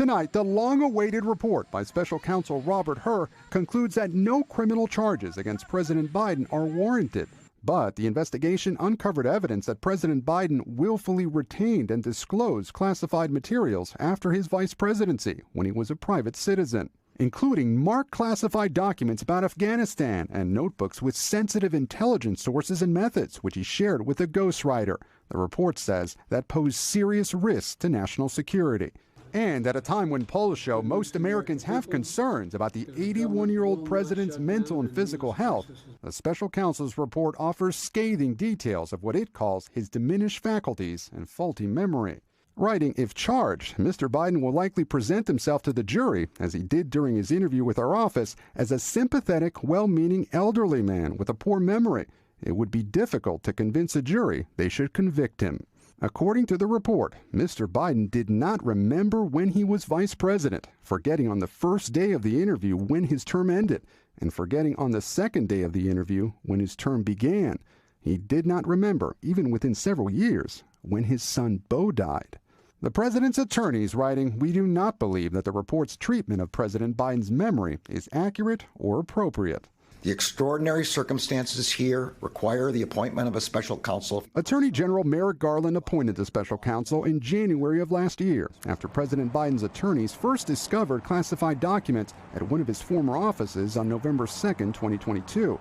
Tonight, the long-awaited report by special counsel Robert Hur concludes that no criminal charges against President Biden are warranted. But the investigation uncovered evidence that President Biden willfully retained and disclosed classified materials after his vice presidency when he was a private citizen, including marked classified documents about Afghanistan and notebooks with sensitive intelligence sources and methods, which he shared with a ghostwriter. The report says that posed serious risks to national security. And at a time when polls show most Americans have concerns about the 81-year-old president's mental and physical health, the special counsel's report offers scathing details of what it calls his diminished faculties and faulty memory. Writing, if charged, Mr. Biden will likely present himself to the jury, as he did during his interview with our office, as a sympathetic, well-meaning elderly man with a poor memory. It would be difficult to convince a jury they should convict him. According to the report, Mr. Biden did not remember when he was vice president, forgetting on the first day of the interview when his term ended, and forgetting on the second day of the interview when his term began. He did not remember, even within several years, when his son Beau died. The president's attorneys writing, "We do not believe that the report's treatment of President Biden's memory is accurate or appropriate." The extraordinary circumstances here require the appointment of a special counsel. Attorney General Merrick Garland appointed the special counsel in January of last year, after President Biden's attorneys first discovered classified documents at one of his former offices on November 2, 2022.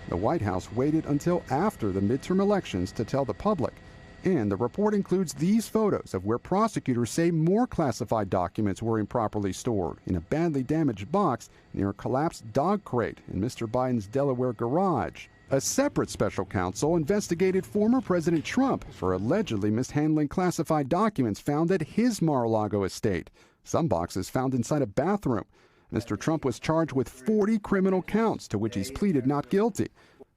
The White House waited until after the midterm elections to tell the public. And the report includes these photos of where prosecutors say more classified documents were improperly stored in a badly damaged box near a collapsed dog crate in Mr. Biden's Delaware garage. A separate special counsel investigated former President Trump for allegedly mishandling classified documents found at his Mar-a-Lago estate. Some boxes found inside a bathroom. Mr. Trump was charged with 40 criminal counts, to which he's pleaded not guilty.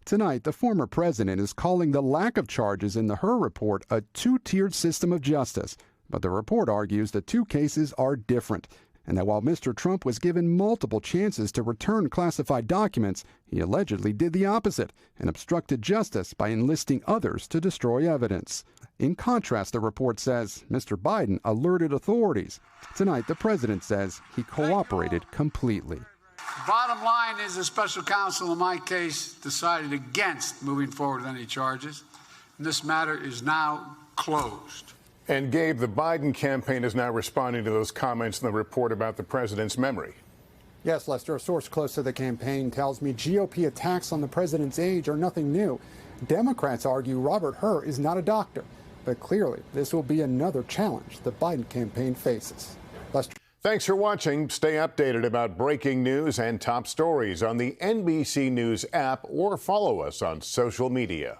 Tonight, the former president is calling the lack of charges in the Hur report a two-tiered system of justice. But the report argues the two cases are different, and that while Mr. Trump was given multiple chances to return classified documents, he allegedly did the opposite and obstructed justice by enlisting others to destroy evidence. In contrast, the report says Mr. Biden alerted authorities. Tonight, the president says he cooperated completely. Bottom line is the special counsel in my case decided against moving forward with any charges. And this matter is now closed. And Gabe, the Biden campaign is now responding to those comments in the report about the president's memory. Yes, Lester, a source close to the campaign tells me GOP attacks on the president's age are nothing new. Democrats argue Robert Hur is not a doctor. But clearly, this will be another challenge the Biden campaign faces. Lester. Thanks for watching. Stay updated about breaking news and top stories on the NBC News app or follow us on social media.